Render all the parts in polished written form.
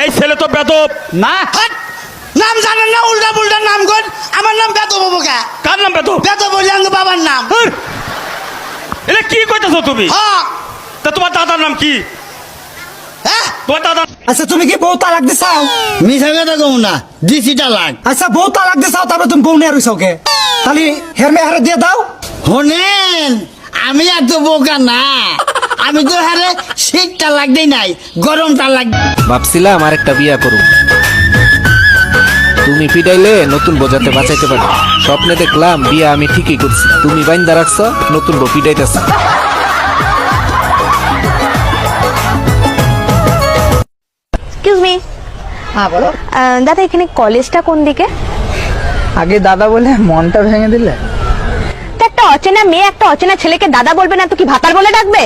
এই ছেলে তো বেদব। না নাম জানেন না, উল্টা পুল্টা নাম কর। আমার নাম বেদব হবো কে? কার নাম বেদব? বেদব বলি আমার বাবার নাম। এটা কি কইতাছো তুমি? হ্যাঁ। তা তোমার দাদার নাম কি? হ্যাঁ? তোমার দাদা? আচ্ছা তুমি কি বউ তালাক দিছাও? মিছা কথা কম না, দিছি তালাক। আচ্ছা বউ তালাক দিছাও, তারপরে তুমি বউ নিয়ে রইছাও কে? তাহলে হেরমে হারে দিয়ে দাও। শোনেন, আমি এত বোকা না। আমি তো হারে শীত তালাক দেই নাই, গরম তালাক। ভাবছিলাম আরেকটা বিয়া করুম, তুমি পিটাইলে নতুন বোঝাতে বাঁচাইতে পারি। স্বপ্নে দেখলাম বিয়া আমি ঠিকই করছি, তুমি বাইন্দা রাখছ, নতুন বউ পিটাইতেছ। Excuse me. হ্যাঁ বলো। দাদা এখানে কলেজটা কোন দিকে? আগে দাদা বলে মনটা ভেঙে দিলে। তো একটা অচেনা মেয়ে একটা অচেনা ছেলেকে দাদা বলবে না তো কি ভাতার বলে ডাকবে?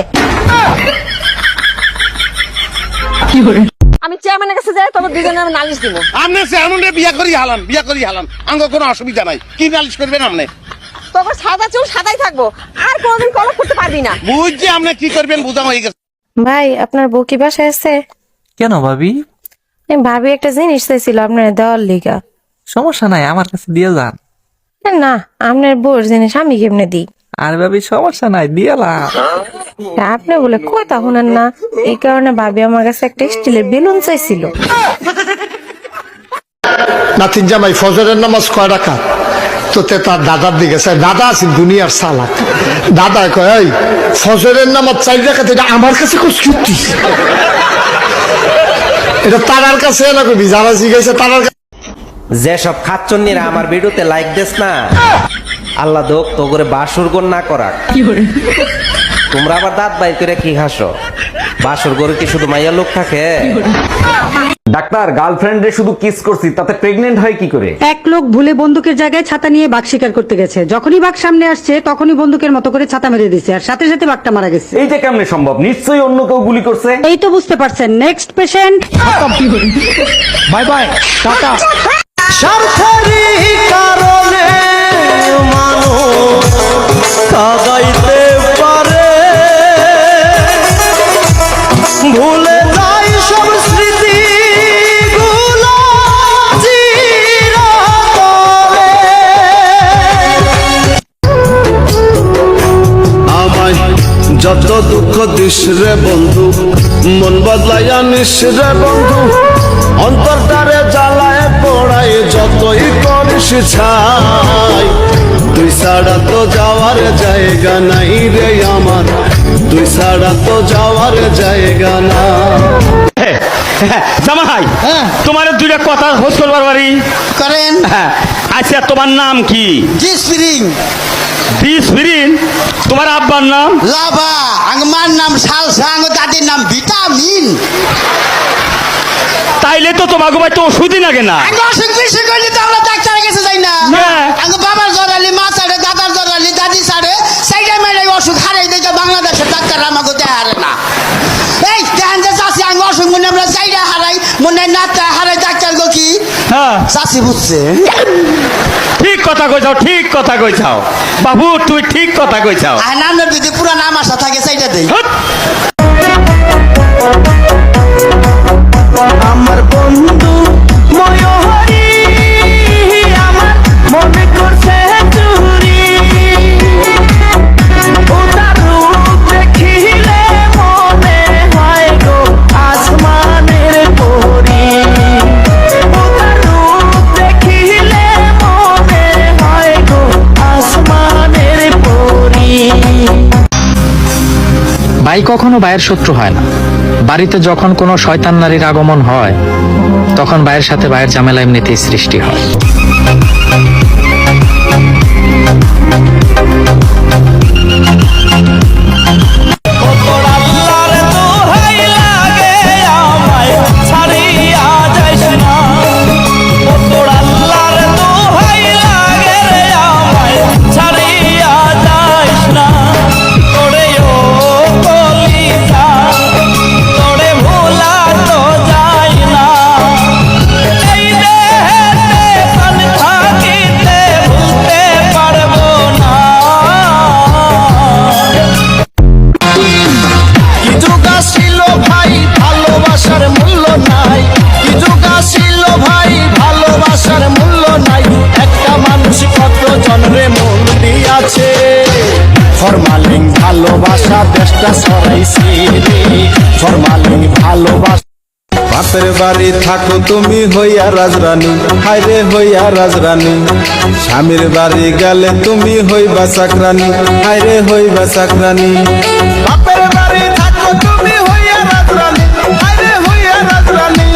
আমি চেয়ারম্যানের কাছে যাই, তবে দুজনে আমি নালিশ দিব। আপনি চেয়ারম্যানের বিয়া করি হালান আঙ্গ কোনো অসুবিধা নাই। কি নালিশ করবেন আপনি? তবে সাদা চুল সাদাই থাকবো, আর কোনোদিন কলপ করতে পারবি না। বুঝছি আপনি কি করবেন, বোঝা হয়ে গেছে। ভাই আপনার বউ কি বাসায় আছে? কেন ভাবি? ভাবি একটা জিনিস চাইছিল আপনার দেওয়ার লিগা। সমস্যা নাই, আমার কাছে দিয়ে যান। না আপনার বউর জিনিস আমি কেমনে দিই? আর ভাবি সমস্যা নাই, দিয়ালাম। আপনি বলে কথা শুনেন না, এই কারণে ভাবি আমার কাছে একটা স্টিলের বেলুন চাইছিল। নাতির জামাই ফজরের নামাজ কয় রাকাত? তো তার দাদার দিকে চাই, দাদা আছেন দুনিয়ার সালাক। দাদা কয় এই ফজরের নামাজ 4 রাকাত, এটা আমার কাছে কুস্কুটি, এটা তারার কাছে না কবি, যারা জিজ্ঞাসা তারার কাছে। যেসব খাচ্চন্নিরা আমার ভিডিওতে লাইক দেস না, আল্লাহ দোক তো করে বাসুর গোন না করা। তোমরা আবার দাঁত বাইর করে কি হাসো? বাসুর গরু কি শুধু মাইয়া লোক থাকে? ডাক্তার, গার্লফ্রেন্ডে শুধু কিস করছি, তাতে প্রেগনেন্ট হয় কি করে? এক লোক ভুলে বন্দুকের জায়গায় ছাতা নিয়ে বাঘ শিকার করতে গেছে। যখনই বাঘ সামনে আসছে তখনই বন্দুকের মতো করে ছাতা মেরে দিছে, আর সাথে সাথে বাঘটা মারা গেছে। এইটা কেমনে সম্ভব? নিশ্চয়ই অন্য কেউ গুলি করছে। এই তো বুঝতে পারছেন। Next patient. বাই বাই, টাটা। স্বার্থেরই কারণে মানুষ কাঁদাইতে পারে, ভুলে যায় সব স্মৃতি গুলো চিরতরে। আমায় যত দুঃখ দিস রে বন্ধু, মন বদলাইয়া নিস রে বন্ধু, অন্তরটারে জ্বালায় পড়ায় যতই করিস ছাই। তুই ছাড়া তো যাওয়ার জায়গা নাই রে আমার, তুই ছাড়া তো যাওয়ার জায়গা না। জামাই, তোমার দুইটা কথা হোস করবার বাড়ি করেন। আচ্ছা তোমার নাম কি? ডিসপ্রিং। ডিসপ্রিন? তোমার আব্বার নাম? লাভা। আমার নাম সালসা, আমার দাদির নাম ভিটামিন। তাইলে তো তোমাকে ভাই তো ওষুধই লাগে না। আমি অসুখ বিসুখ করলে তো আমরা ডাক্তারের কাছে যাই না। আমার বাবার জরালি, মা ছাড়ে, দাদার জরালি, দাদি ছাড়ে, সাইডে মেরে অসুখ হারাই দেখে বাংলাদেশের ডাক্তার আমাকে দেখারে না। এই দেখেন যে চাষি, আমি অসুখ মনে আমরা সাইডে হারাই, মনে না হারাই ডাক্তার গো কি চাষি বুঝছে। ঠিক কথা কইছাও, ঠিক কথা কইছাও বাবু, তুই ঠিক কথা কইছাও। আর নামের যদি পুরা নাম আসা থাকে সাইডে দেই। আমার বন্ধু ময়ূরী আমার মনে করছে চুরি, ওটার রূপ দেখিলে মনে হয় গো আসমানের পরী, ওটার রূপ দেখিলে মনে হয় গো আসমানের পরী। ভাই কখনো ভাইয়ের শত্রু হয় না। বাড়িতে যখন কোনো শয়তান নারীর আগমন হয়, তখন ভাইয়ের সাথে ভাইয়ের ঝামেলা এমনিতেই সৃষ্টি হয়। থাকিতে ভুলতে পারবো না। ভালোবাসা। বাপের বাড়ি থাকো তুমি হইয়া রাজরানী, হায়রে হইয়া রাজরানী। স্বামীর বাড়ি গেলে তুমি হইবা চাকরানী, হায়রে হইবা চাকরানী। বাপের বাড়ি থাকো তুমি হইয়া রাজরানী, হায়রে হইয়া রাজরানী।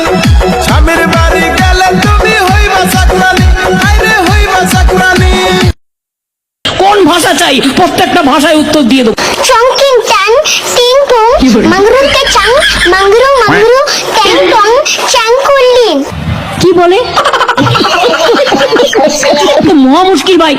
স্বামীর বাড়ি গেলে তুমি হইবা চাকরানী, হায়রে হইবা চাকরানী। কোন ভাষা চাই প্রত্যেকটা ভাষায় উত্তর দিয়ে দেবো। চংকিং চাং টিং টং মাংরুম কে চাং মাংরু মাংরু ট্যাং টং চাং কুল্লিন। কি বলে? তো মহা মুশকিল ভাই।